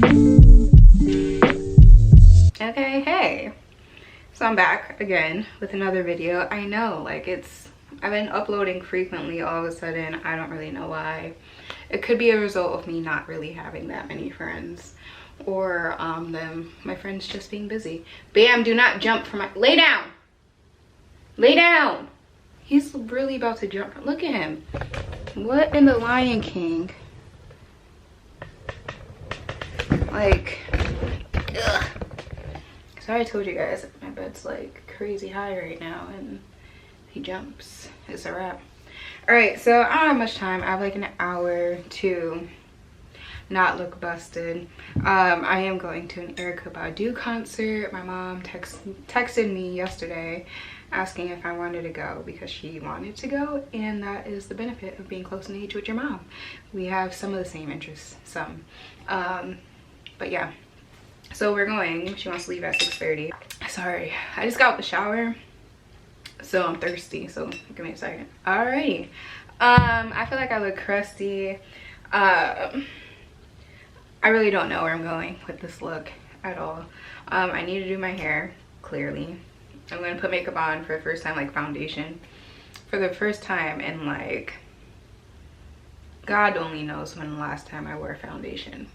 Okay, hey, so I'm back again with another video. I know, like, I've been uploading frequently all of a sudden. I don't really know why. It could be a result of me not really having that many friends, or my friends just being busy. Bam, do not jump from my, lay down, lay down. He's really about to jump. Look at him. What in the Lion King? Like, ugh. So I told you guys my bed's like crazy high right now, and he jumps. It's a wrap. All right, so I don't have much time. I have like an hour to not look busted. I am going to an Erykah Badu concert. My mom texted me yesterday asking if I wanted to go because she wanted to go, and that is the benefit of being close in age with your mom. We have some of the same interests, some. But yeah, so we're going. She wants to leave at 6:30. Sorry, I just got out the shower, so I'm thirsty, so give me a second. Alrighty. I feel like I look crusty. I really don't know where I'm going with this look at all. I need to do my hair, clearly. I'm gonna put makeup on for the first time, like foundation, for the first time in like, God only knows when the last time I wore foundation.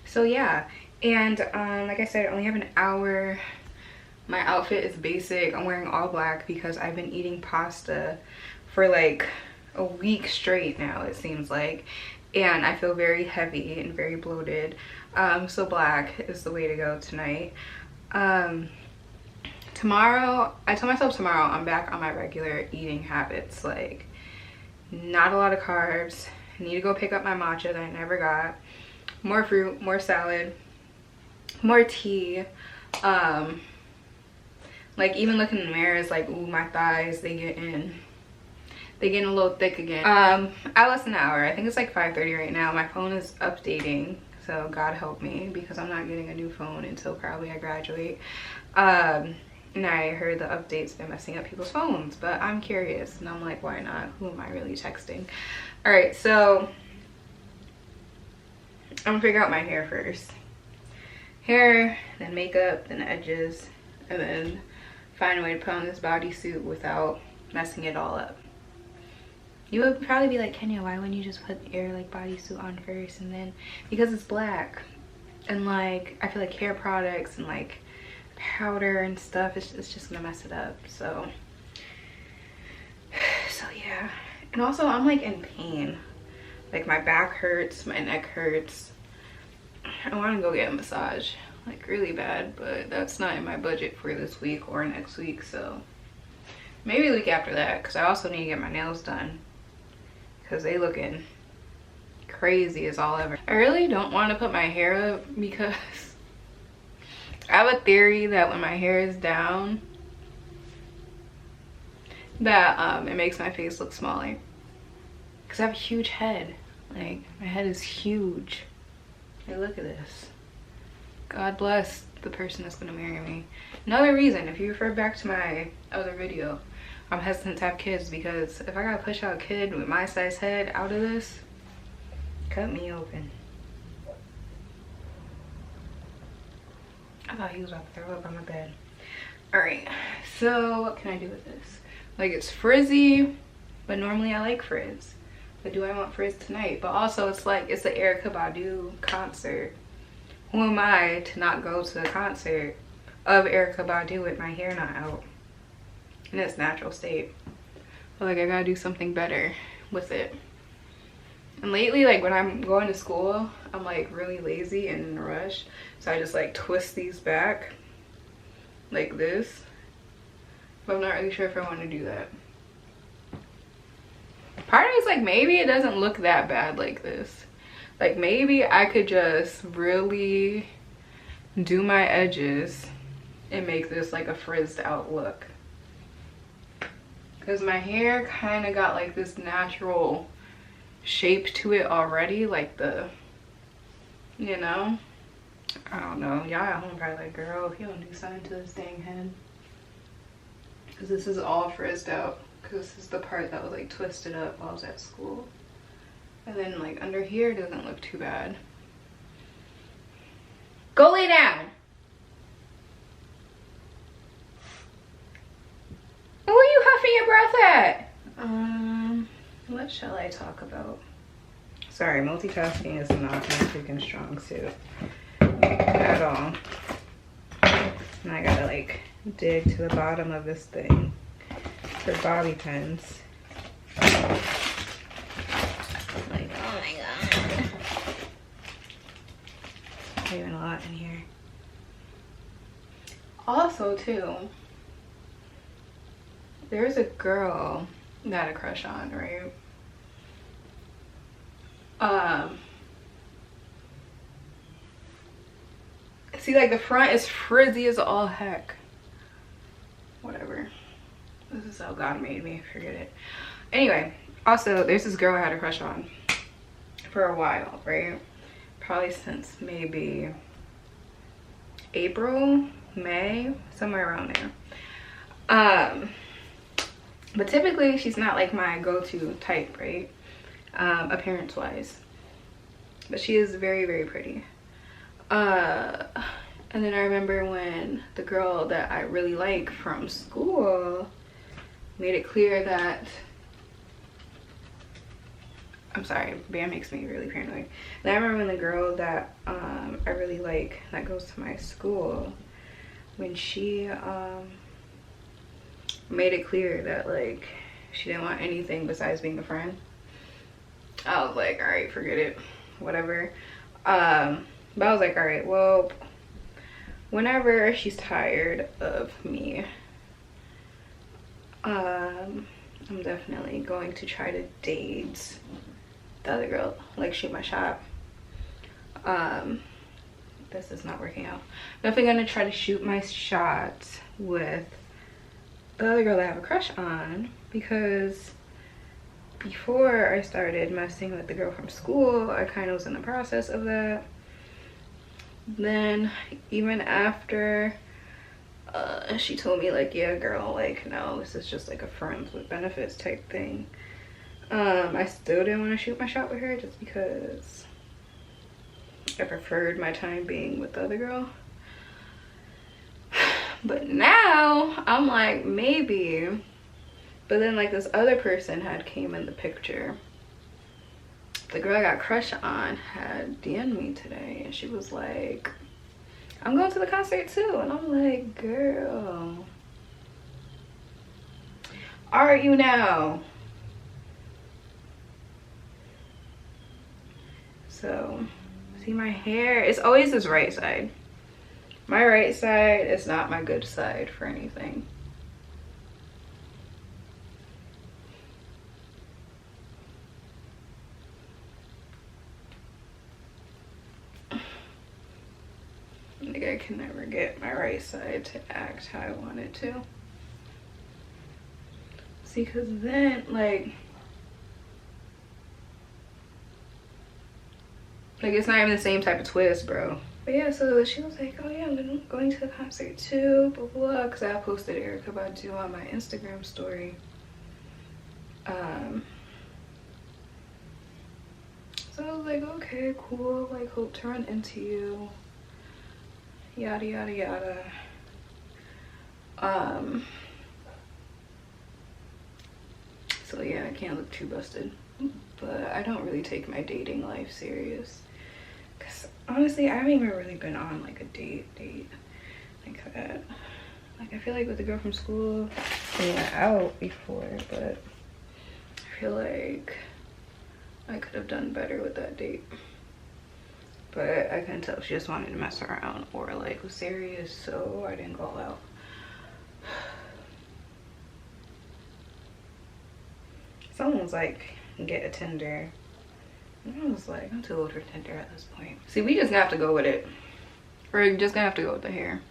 So yeah, and like I said, I only have an hour. My outfit is basic. I'm wearing all black because I've been eating pasta for like a week straight now, it seems like, and I feel very heavy and very bloated. So black is the way to go tonight. Tomorrow, I told myself tomorrow I'm back on my regular eating habits, like not a lot of carbs. I need to go pick up my matcha that I never got. More fruit, more salad, more tea. Like even looking in the mirror is like, ooh, my thighs, they getting a little thick again. I less than an hour. I think it's like 5:30 right now. My phone is updating, so God help me, because I'm not getting a new phone until probably I graduate. And I heard the updates been messing up people's phones, but I'm curious, and I'm like, why not? Who am I really texting? All right, so I'm gonna figure out my hair first. Hair, then makeup, then edges, and then find a way to put on this bodysuit without messing it all up. You would probably be like, Kenya, why wouldn't you just put your like bodysuit on first? And then, because it's black, and like I feel like hair products and like powder and stuff, it's just gonna mess it up. So yeah. And also I'm like in pain. Like my back hurts, my neck hurts. I want to go get a massage, like really bad, but that's not in my budget for this week or next week, so maybe the week after that, because I also need to get my nails done because they looking crazy as all ever. I really don't want to put my hair up because I have a theory that when my hair is down that it makes my face look smaller, because I have a huge head. Like my head is huge. Hey, look at this. God bless the person that's gonna marry me. Another reason, if you refer back to my other video, I'm hesitant to have kids, because if I gotta push out a kid with my size head out of this, cut me open. I thought he was about to throw up on my bed. All right, so what can I do with this? Like, it's frizzy, but normally I like frizz. But do I want frizz tonight? But also it's like, it's the Erykah Badu concert. Who am I to not go to the concert of Erykah Badu with my hair not out in its natural state? But like, I gotta do something better with it. And lately, like when I'm going to school, I'm like really lazy and in a rush, so I just like twist these back like this. But I'm not really sure if I want to do that. Part of me is like, maybe it doesn't look that bad like this. Like maybe I could just really do my edges and make this like a frizzed out look, because my hair kind of got like this natural shape to it already, like the, you know, I don't know, y'all at home probably like, girl, if you don't do something to this dang head, because this is all frizzed out, because this is the part that was like twisted up while I was at school. And then like under here doesn't look too bad. Go lay down. Where are you huffing your breath at? What shall I talk about? Sorry, multitasking is not my freaking strong suit at all. And I gotta like dig to the bottom of this thing for bobby pins. Like, oh my god. Not even a lot in here. Also too, there's a girl that I had a crush on, right? See, like the front is frizzy as all heck. Whatever. This is how God made me. Forget it. Anyway, also there's this girl I had a crush on for a while, right? Probably since maybe April, May, somewhere around there. But typically she's not like my go-to type, right? Appearance wise, but she is very, very pretty. And then I remember when the girl that I really like from school made it clear that, I'm sorry, Bam makes me really paranoid. And I remember when the girl that I really like that goes to my school, when she made it clear that like she didn't want anything besides being a friend, I was like, all right, forget it, whatever. But I was like, all right, well, whenever she's tired of me, I'm definitely going to try to date the other girl, like shoot my shot. This is not working out. Definitely gonna try to shoot my shot with the other girl that I have a crush on, because before I started messing with the girl from school, I kind of was in the process of that. Then even after she told me like, yeah girl, like no, this is just like a friends with benefits type thing, I still didn't want to shoot my shot with her just because I preferred my time being with the other girl. But now I'm like, maybe. But then like this other person had came in the picture. The girl I got crushed on had DM'd me today and she was like, I'm going to the concert too. And I'm like, girl, are you now? So see, my hair, it's always this right side. My right side is not my good side for anything. Like I can never get my right side to act how I want it to. See, cause then like it's not even the same type of twist, bro. But yeah, so she was like, oh yeah, I'm going to the concert too, blah blah, because I posted Erykah Badu on my Instagram story. So I was like, okay, cool, like hope to run into you, yada yada yada. So yeah, I can't look too busted, but I don't really take my dating life serious, because honestly I haven't even really been on like a date like that. Like I feel like with the girl from school we went out before, but I feel like I could have done better with that date. But I couldn't tell if she just wanted to mess around or like was serious, so I didn't go out. Someone was like, get a Tinder. And I was like, I'm too old for Tinder at this point. See, we just gonna have to go with it. We're just gonna have to go with the hair.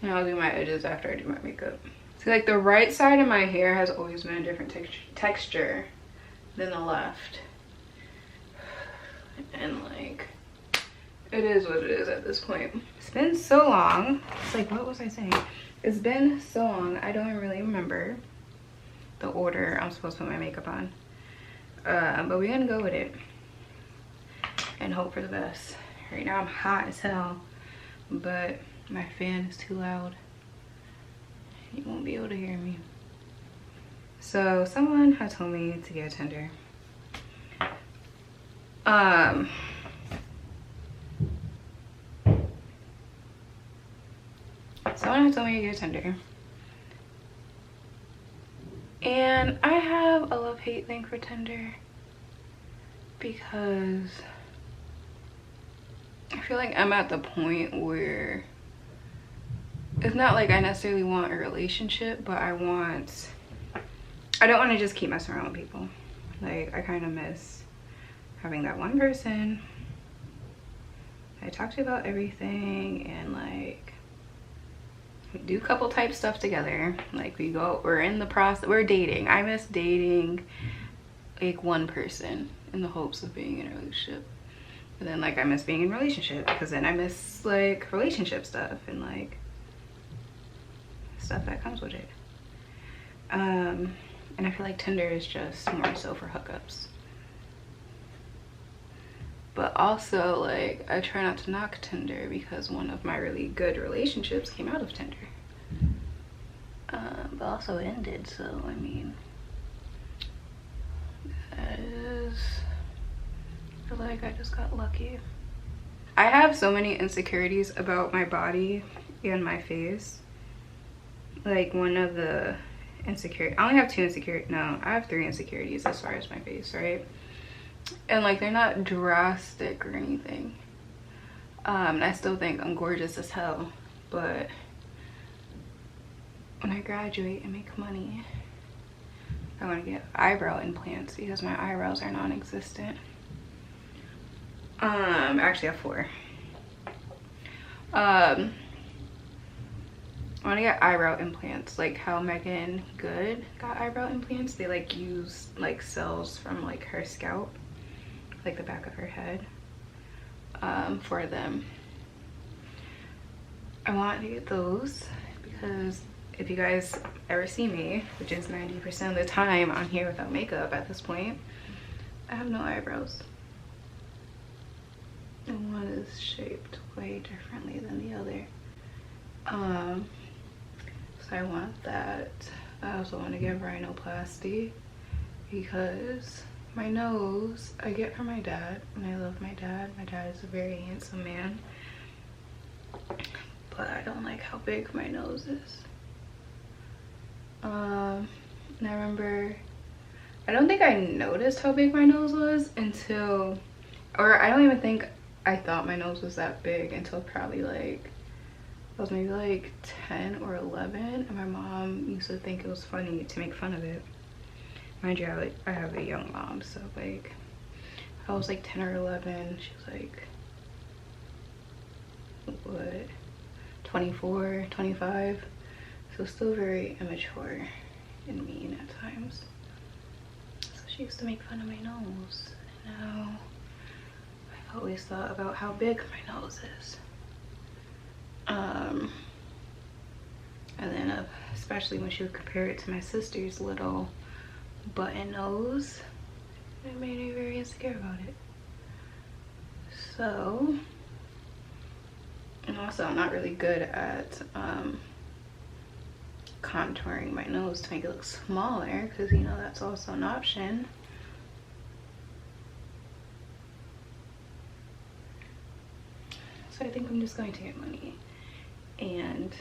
And I'll do my edges after I do my makeup. See, like the right side of my hair has always been a different texture than the left. And like, it is what it is at this point. It's been so long. It's like, what was I saying? It's been so long, I don't really remember the order I'm supposed to put my makeup on. But we're gonna go with it and hope for the best. Right now I'm hot as hell. but my fan is too loud. You won't be able to hear me. So someone had told me to get a Tinder. Someone had told me to get a Tinder. And I have a love-hate thing for Tinder because I feel like I'm at the point where it's not like I necessarily want a relationship, but I don't want to just keep messing around with people. Like, I kind of miss having that one person I talk to about everything, and like we do couple type stuff together. Like we're in the process, we're dating. I miss dating like one person in the hopes of being in a relationship. And then like I miss being in a relationship because then I miss like relationship stuff and like stuff that comes with it. And I feel like Tinder is just more so for hookups. But also, like, I try not to knock Tinder because one of my really good relationships came out of Tinder. But also it ended, so I mean, that is, I feel like I just got lucky. I have so many insecurities about my body and my face. Like, one of the insecurities, I only have two insecurities, no, I have three insecurities as far as my face, right? And like, they're not drastic or anything. And I still think I'm gorgeous as hell, but when I graduate and make money, I want to get eyebrow implants because my eyebrows are non-existent. Actually I have 4. I want to get eyebrow implants, like how Megan Good got eyebrow implants. They like use like cells from like her scalp, like the back of her head, for them. I want to get those because if you guys ever see me, which is 90% of the time I'm here without makeup at this point, I have no eyebrows. And one is shaped way differently than the other. So I want that. I also want to get rhinoplasty because my nose I get from my dad, and I love my dad. My dad is a very handsome man, but I don't like how big my nose is. And I remember, I don't think I noticed how big my nose was until, or I don't even think I thought my nose was that big until probably like, I was maybe like 10 or 11, and my mom used to think it was funny to make fun of it. Mind you, I have a young mom, so like, I was like 10 or 11, she was like, what, 24, 25, so still very immature and mean at times. So she used to make fun of my nose, and now I've always thought about how big my nose is. And then especially when she would compare it to my sister's little button nose, it made me very insecure about it. So, and also I'm not really good at contouring my nose to make it look smaller, because you know that's also an option. So I think I'm just going to get money and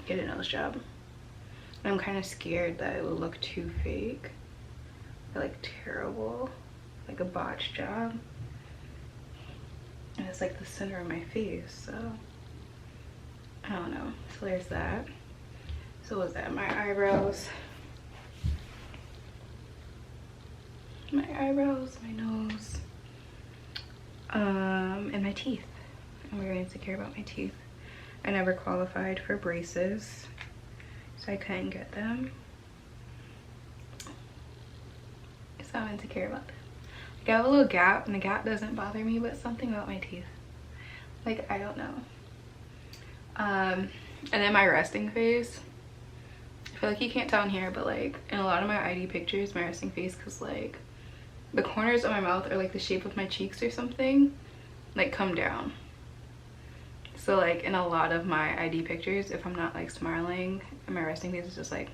get a nose job. And I'm kind of scared that it will look too fake, or like terrible, like a botched job. And it's like the center of my face, so I don't know. So there's that. So what's that? My eyebrows, my nose, and my teeth. I'm very insecure about my teeth. I never qualified for braces, so I couldn't get them. So I'm insecure about them. Like, I have a little gap, and the gap doesn't bother me, but something about my teeth, like, I don't know. And then my resting face, I feel like you can't tell in here, but like in a lot of my ID pictures, my resting face, because like the corners of my mouth are like the shape of my cheeks or something, like come down. So like in a lot of my ID pictures, if I'm not like smiling and my resting face is just like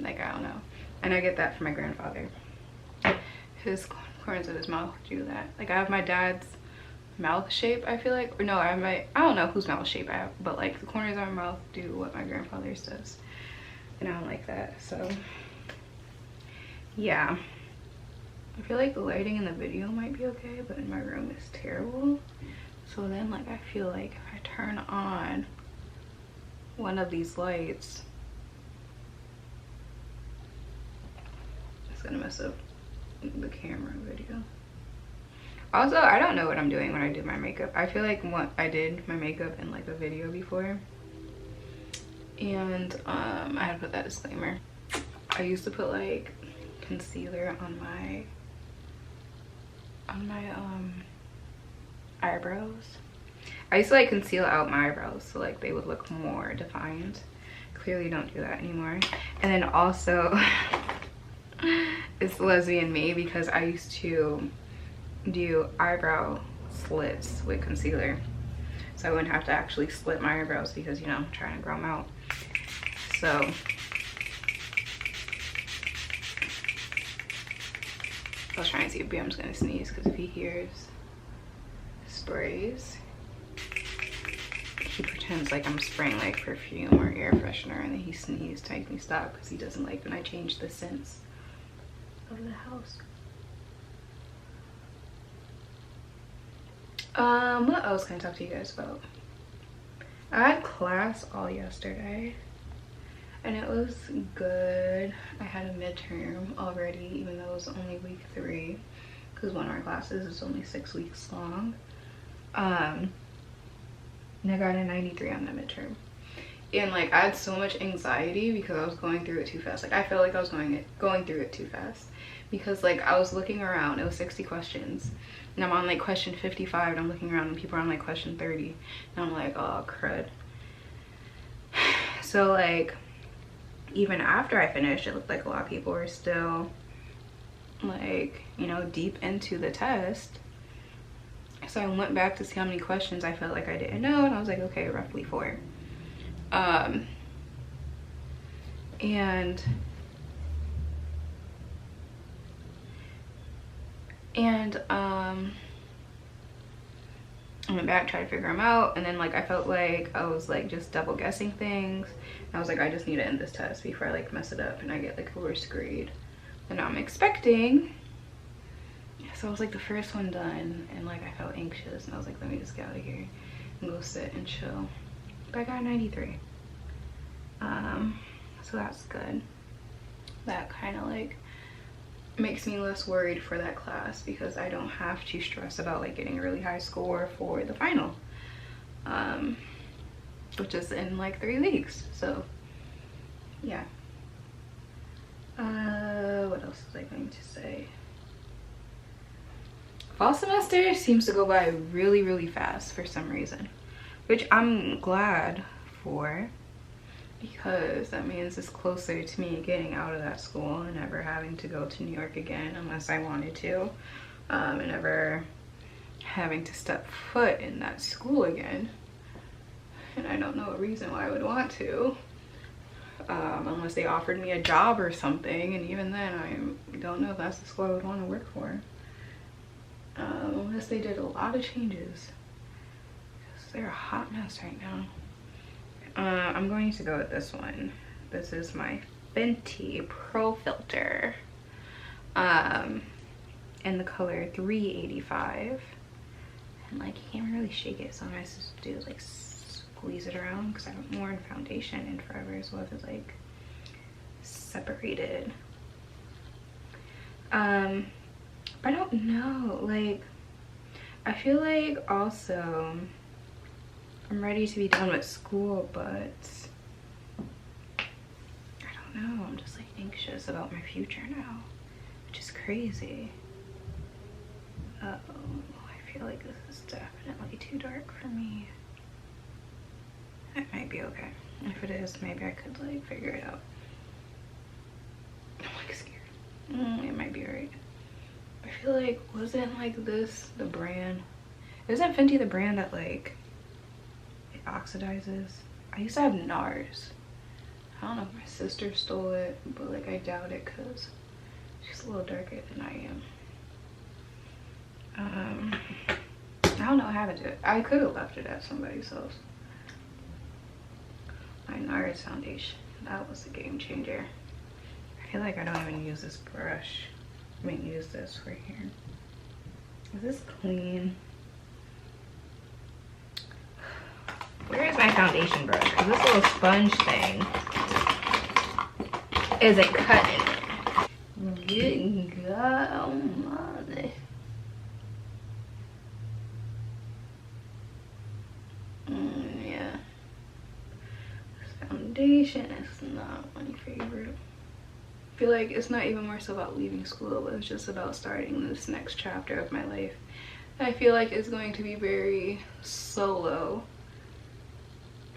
I don't know. And I get that from my grandfather. His corners of his mouth do that. Like I have my dad's mouth shape, I feel like, or no, I don't know whose mouth shape I have, but like the corners of my mouth do what my grandfather's does, and I don't like that. So yeah, I feel like the lighting in the video might be okay, but in my room is terrible. So then like I feel like if I turn on one of these lights, it's gonna mess up the camera video. Also, I don't know what I'm doing when I do my makeup. I feel like I did my makeup in like a video before, and I had to put that disclaimer. I used to put like concealer on my eyebrows. I used to like conceal out my eyebrows so like they would look more defined. Clearly don't do that anymore. And then also it's lesbian me because I used to do eyebrow slits with concealer, so I wouldn't have to actually split my eyebrows because, you know, I'm trying to grow them out. So I was trying to see if BM's gonna sneeze, because if he hears sprays, he pretends like I'm spraying like perfume or air freshener, and then he sneezed to make me stop because he doesn't like when I change the scents of the house. What else can I talk to you guys about? I had class all yesterday and it was good. I had a midterm already, even though it was only week 3, because one of our classes is only 6 weeks long. And I got a 93 on that midterm. And like I had so much anxiety because I was going through it too fast. Like I felt like I was going through it too fast, because like I was looking around, it was 60 questions. And I'm on like question 55 and I'm looking around and people are on like question 30. And I'm like, oh crud. So like even after I finished, it looked like a lot of people were still like, you know, deep into the test. So I went back to see how many questions I felt like I didn't know, and I was like, okay, roughly 4. I went back, tried to figure them out, and then like I felt like I was like just double guessing things. And I was like, I just need to end this test before I like mess it up and I get like a worse grade than I'm expecting. So I was like the first one done, and like I felt anxious, and I was like, let me just get out of here and go sit and chill. But I got a 93. So that's good. That kind of like makes me less worried for that class, because I don't have to stress about like getting a really high score for the final, which is in like 3 weeks. So yeah. What else was I going to say? Fall semester seems to go by really, really fast for some reason, which I'm glad for, because that means it's closer to me getting out of that school and never having to go to New York again unless I wanted to, and never having to step foot in that school again. And I don't know a reason why I would want to, unless they offered me a job or something, and even then I don't know if that's the school I would want to work for, unless they did a lot of changes, because they're a hot mess right now. I'm going to go with this one. This is my Fenty Pro Filter, in the color 385. And like you can't really shake it, so I'm gonna just do like squeeze it around, because I haven't worn foundation in forever, so if it's like separated. But I don't know, like I feel like also I'm ready to be done with school, but I don't know, I'm just like anxious about my future now, which is crazy. Uh oh, I feel like this is definitely too dark for me. It might be okay. If it is, maybe I could like figure it out. I'm like scared. It Fenty, right? I feel like, wasn't like this the brand? Isn't Fenty the brand that like it oxidizes? I used to have NARS. I don't know if my sister stole it, but like I doubt it because she's a little darker than I am. I don't know what happened to it. I could have left it at somebody's house. My NARS foundation, that was a game changer. I feel like I don't even use this brush. I mean, use this right here. Is this clean? Where is my foundation brush? Because this little sponge thing isn't cutting it. Good God. Yeah. This foundation is not my favorite. I feel like it's not even more so about leaving school, but it's just about starting this next chapter of my life. I feel like it's going to be very solo,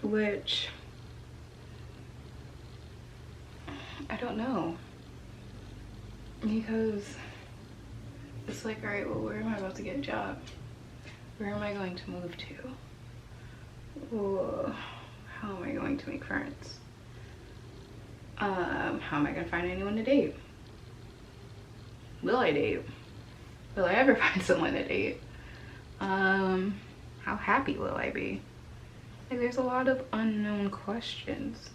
which I don't know, because it's like, all right, well, where am I about to get a job? Where am I going to move to? Well, how am I going to make friends? How am I gonna find anyone to date? Will I date? Will I ever find someone to date? How happy will I be? Like, there's a lot of unknown questions,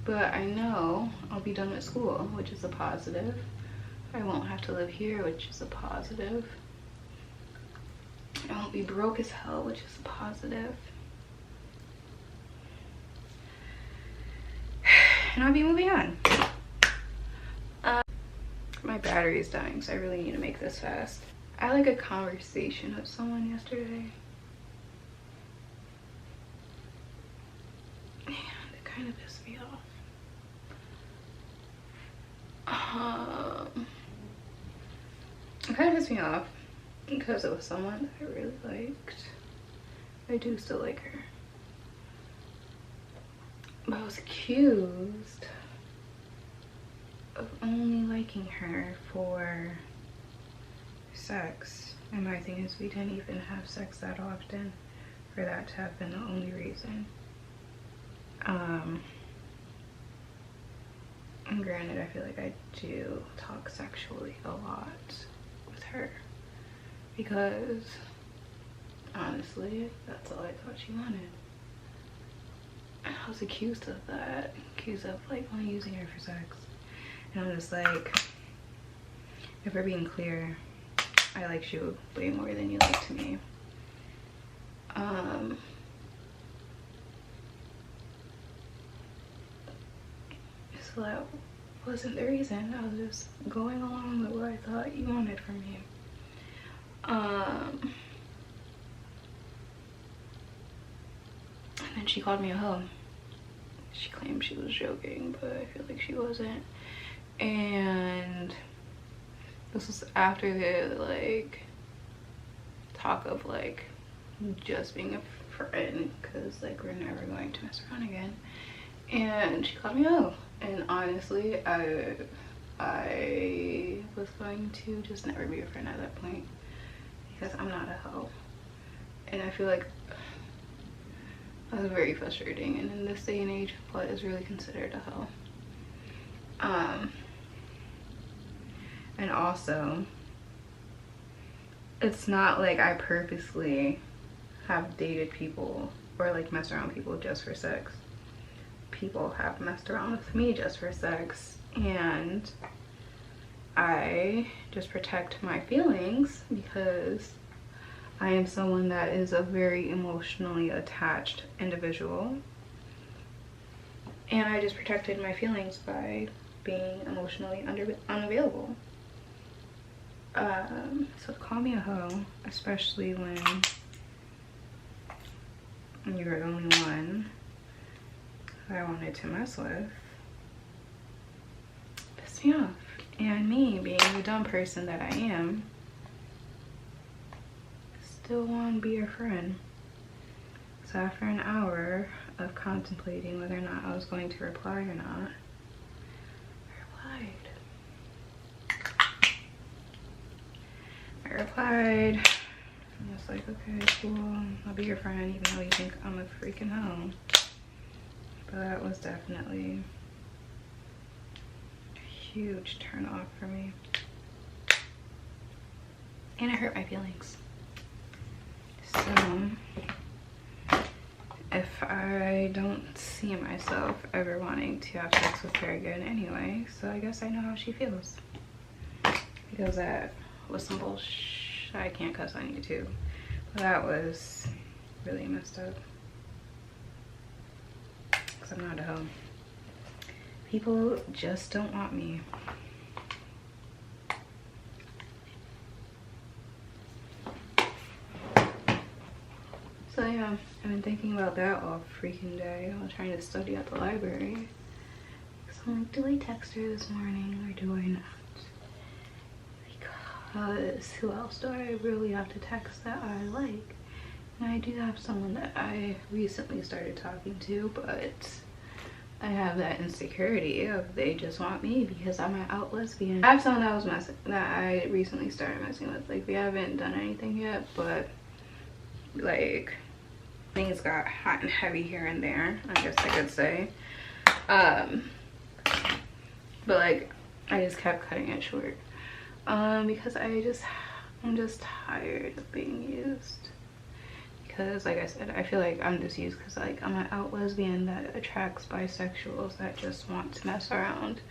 but I know I'll be done with school, which is a positive. I won't have to live here, which is a positive. I won't be broke as hell, which is a positive. And I'll be moving on. My battery is dying, so I really need to make this fast. I had like a conversation with someone yesterday. Man, it kind of pissed me off. It kind of pissed me off because it was someone that I really liked. I do still like her. But I was accused of only liking her for sex. And my thing is, we didn't even have sex that often for that to have been the only reason. And granted, I feel like I do talk sexually a lot with her because honestly, that's all I thought she wanted. I was accused of that, accused of like only using her for sex. And I'm just like, if we're being clear, I liked you way more than you liked me. So that wasn't the reason. I was just going along with what I thought you wanted from me. And then she called me a hoe. She claimed she was joking, but I feel like she wasn't. And this was after the like talk of like just being a friend, because like we're never going to mess around again. And she called me a hoe. And honestly, I was going to just never be a friend at that point because I'm not a hoe. And I feel like that was very frustrating. And in this day and age, what is really considered a hoe? And also, it's not like I purposely have dated people or like messed around people just for sex. People have messed around with me just for sex, and I just protect my feelings because I am someone that is a very emotionally attached individual, and I just protected my feelings by being emotionally unavailable. So call me a hoe, especially when you're the only one that I wanted to mess with, pissed me off. And me, being the dumb person that I am, still want to be your friend. So after an hour of contemplating whether or not I was going to reply or not, I replied. cried. I was like, okay, cool, I'll be your friend even though you think I'm a freaking hoe. But that was definitely a huge turn off for me. And it hurt my feelings. So if I don't see myself ever wanting to have sex with her again anyway, so I guess I know how she feels. Because that was some bullshit. I can't cuss on YouTube. But that was really messed up. Because I'm not a hoe. People just don't want me. So yeah, I've been thinking about that all freaking day while trying to study at the library. So I'm like, do I text her this morning or do I not? Because who else do I really have to text that I like? And I do have someone that I recently started talking to, but I have that insecurity of they just want me because I'm an out lesbian. I have someone that I recently started messing with. Like, we haven't done anything yet, but like things got hot and heavy here and there, I guess I could say. But like I just kept cutting it short because I'm just tired of being used. Because like I said, I feel like I'm just used because like I'm an out lesbian that attracts bisexuals that just want to mess around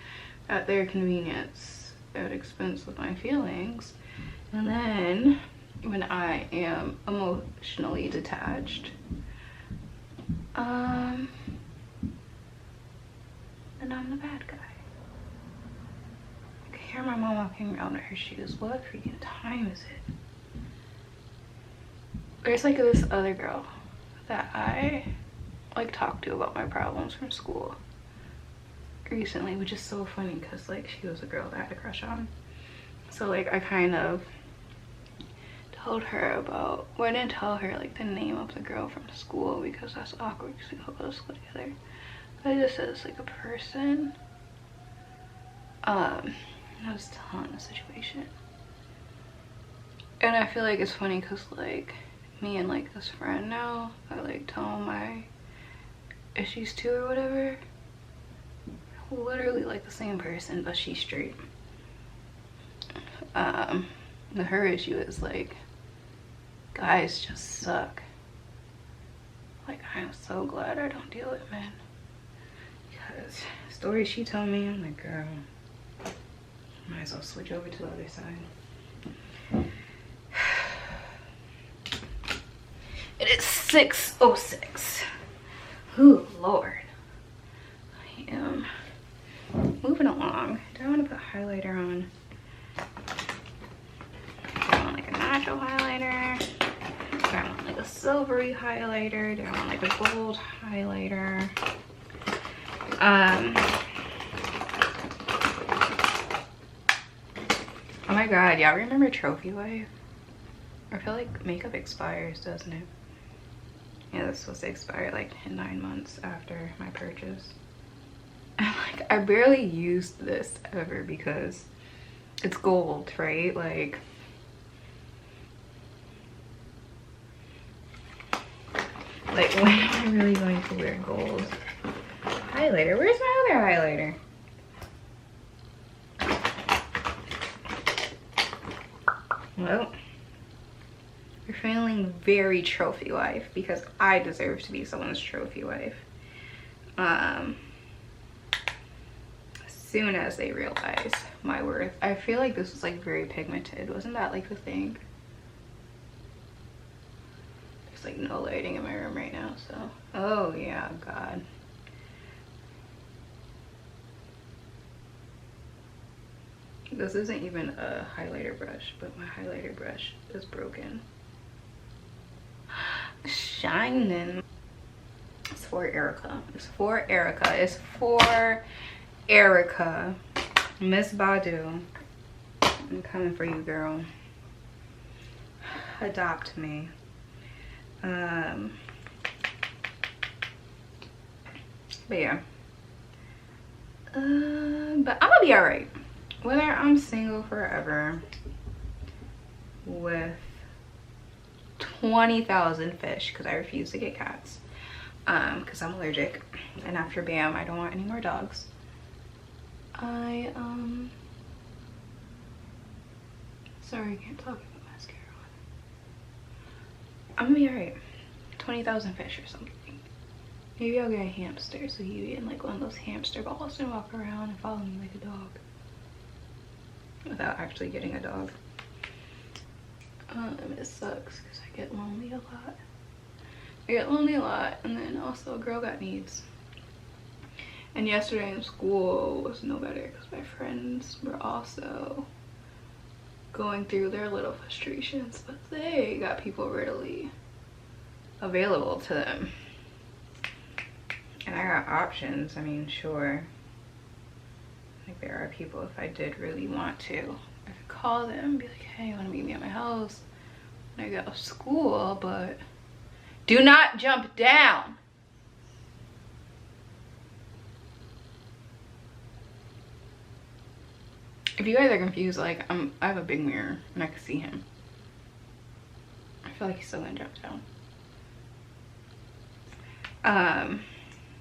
at their convenience at expense of my feelings. And then when I am emotionally detached, then I'm the bad guy. I can hear my mom walking around in her shoes. What freaking time is it? There's like this other girl that I like talked to about my problems from school recently, which is so funny because like she was a girl that I had a crush on. So like I kind of told her about, well, I didn't tell her like the name of the girl from school because that's awkward because we all go to school together. But I just said it's like a person. I was telling the situation. And I feel like it's funny because like me and like this friend now, I like tell my issues to or whatever. Literally like the same person, but she's straight. Her issue is like, guys just suck. Like, I'm so glad I don't deal with men. Because stories she told me, I'm like, girl, might as well switch over to the other side. It is 6:06. Ooh, Lord. I am moving along. Do I want to put highlighter on? Do I want like a natural highlighter? Do I want like a silvery highlighter? Do I want like a gold highlighter? Oh my god, y'all remember Trophy Wife? I feel like makeup expires, doesn't it? Yeah, this was supposed to expire like in 9 months after my purchase. And like I barely used this ever because it's gold, right? Like when am I really going to wear gold highlighter? Where's my other highlighter? Well, you're feeling very trophy wife because I deserve to be someone's trophy wife. As soon as they realize my worth. I feel like this was like very pigmented. Wasn't that like the thing? There's like no lighting in my room right now, so. Oh yeah, God. This isn't even a highlighter brush, but my highlighter brush is broken. Shining. It's for Erykah. It's for Erykah. It's for Erykah. Miss Badu. I'm coming for you, girl. Adopt me. But yeah. But I'm gonna be alright. Whether I'm single forever, with 20,000 fish because I refuse to get cats because I'm allergic, and after BAM I don't want any more dogs. Sorry, I can't talk about mascara on. I'm gonna be alright. 20,000 fish or something. Maybe I'll get a hamster so he be in like one of those hamster balls and walk around and follow me like a dog without actually getting a dog. It sucks because I get lonely a lot. And then also a girl got needs. And yesterday in school was no better because my friends were also going through their little frustrations, but they got people readily available to them. And I got options. I mean, sure, like there are people, if I did really want to, I could call them and be like, hey, you want to meet me at my house when I go to school, but do not jump down. If you guys are confused, like I have a big mirror and I can see him. I feel like he's still gonna jump down.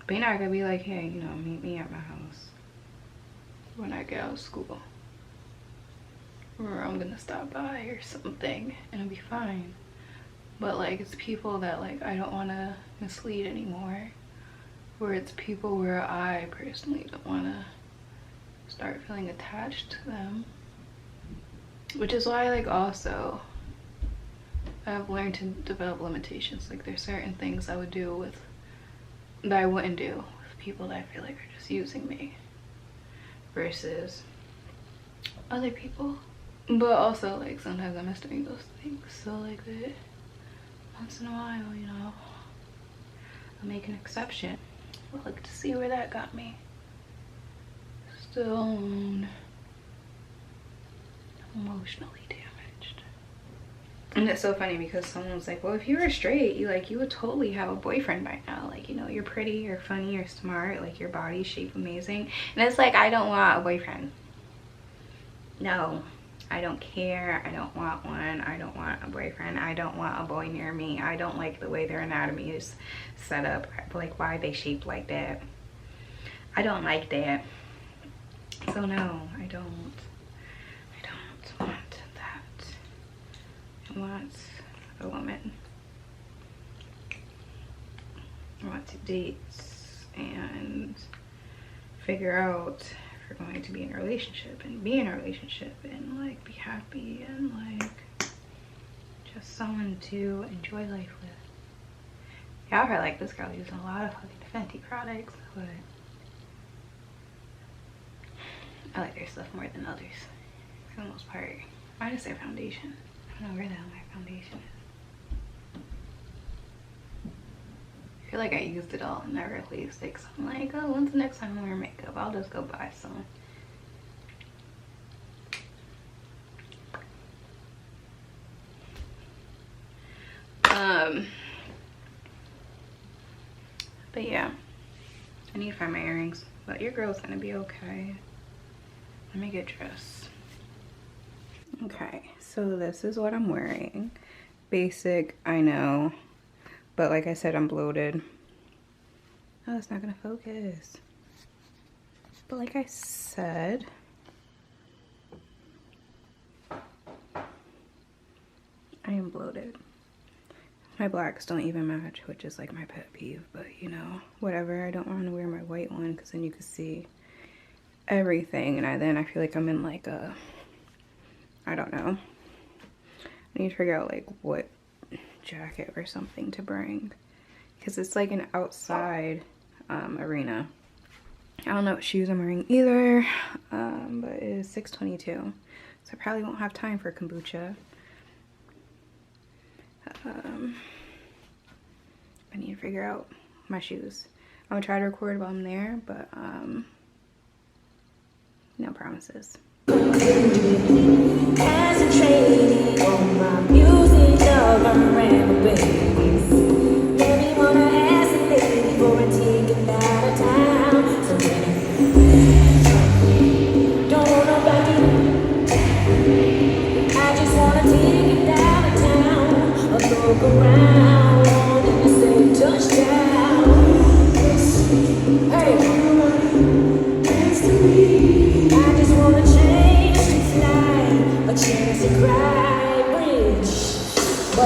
But you know, I could be like, hey, you know, meet me at my house when I get out of school, or I'm gonna stop by or something and it'll be fine. But like, it's people that like I don't want to mislead anymore, or it's people where I personally don't want to start feeling attached to them, which is why like also I've learned to develop limitations. Like there's certain things I would do with that I wouldn't do with people that I feel like are just using me versus other people. But also like sometimes I miss doing those things, so like that once in a while, you know, I'll make an exception. I'll look to see where that got me. Still emotionally damaged. And it's so funny because someone's like, well, if you were straight, you would totally have a boyfriend by now. Like, you know, you're pretty, you're funny, you're smart, like your body shape amazing. And it's like, I don't want a boyfriend. No, I don't care. I don't want one. I don't want a boyfriend. I don't want a boy near me. I don't like the way their anatomy is set up. Like, why are they shaped like that? I don't like that. So no, I don't want that. I want a woman. I want to date and figure out if we're going to be in a relationship and be in a relationship and like be happy and like just someone to enjoy life with. Y'all heard like this girl using a lot of fucking Fenty products, but I like their stuff more than others for the most part. Minus their foundation. I don't know where the hell my foundation is. I feel like I used it all and never replaced it. So I'm like, oh, when's the next time I wear makeup? I'll just go buy some. But yeah, I need to find my earrings. But your girl's gonna be okay. Let me get dressed. Okay, so this is what I'm wearing. Basic, I know, but like I said, I'm bloated. Oh, it's not gonna focus. But like I said, I am bloated. My blacks don't even match, which is like my pet peeve, but you know, whatever. I don't want to wear my white one because then you can see everything, and then I feel like I'm in like a, I don't know. I need to figure out like what jacket or something to bring because it's like an outside arena. I don't know what shoes I'm wearing either, but it is 6:22, so I probably won't have time for kombucha. I need to figure out my shoes. I'm gonna try to record while I'm there, but no promises. Concentrating on my music, wanna ask a lady for a ticket out of town. So don't know nobody. I just wanna take it.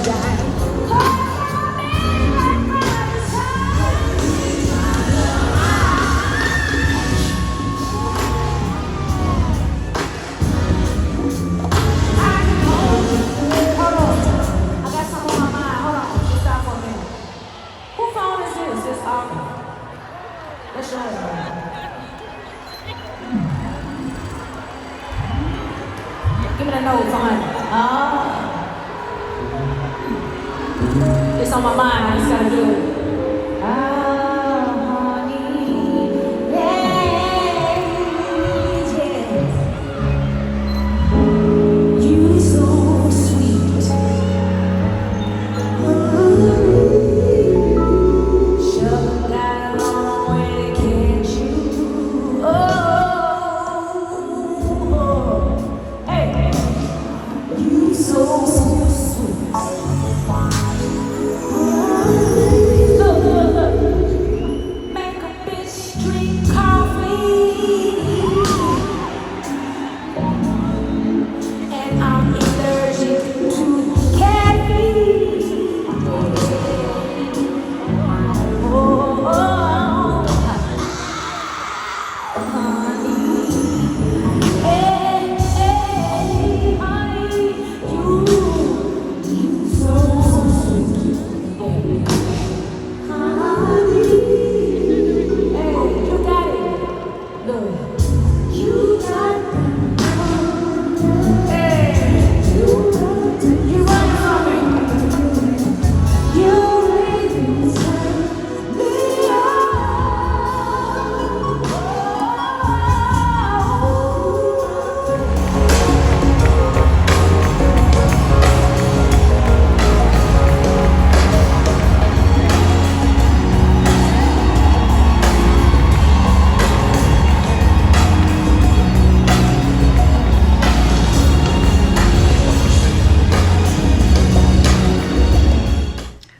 Give me the notes on it. It's on my mind. I just gotta do it.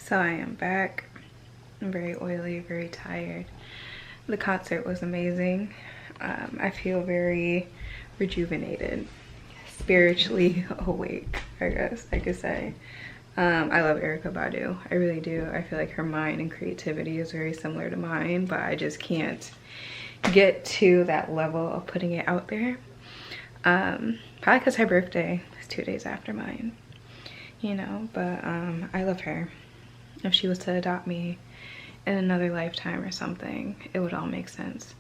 So I am back. I'm very oily, very tired. The concert was amazing. I feel very rejuvenated, spiritually awake, I guess I could say. I love Erykah Badu. I really do. I feel like her mind and creativity is very similar to mine, but I just can't get to that level of putting it out there. Probably because her birthday is 2 days after mine, you know, but I love her. If she was to adopt me in another lifetime or something, it would all make sense.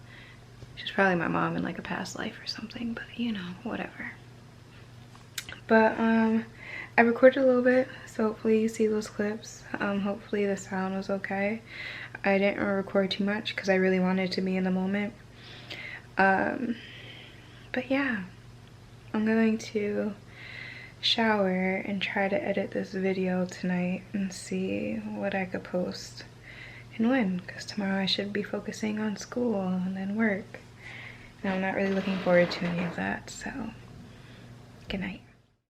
She's probably my mom in like a past life or something, but you know, whatever. But I recorded a little bit, so hopefully you see those clips. Hopefully the sound was okay. I didn't record too much because I really wanted to be in the moment. But yeah, I'm going to shower and try to edit this video tonight and see what I could post and when, because tomorrow I should be focusing on school and then work, and I'm not really looking forward to any of that. So good night.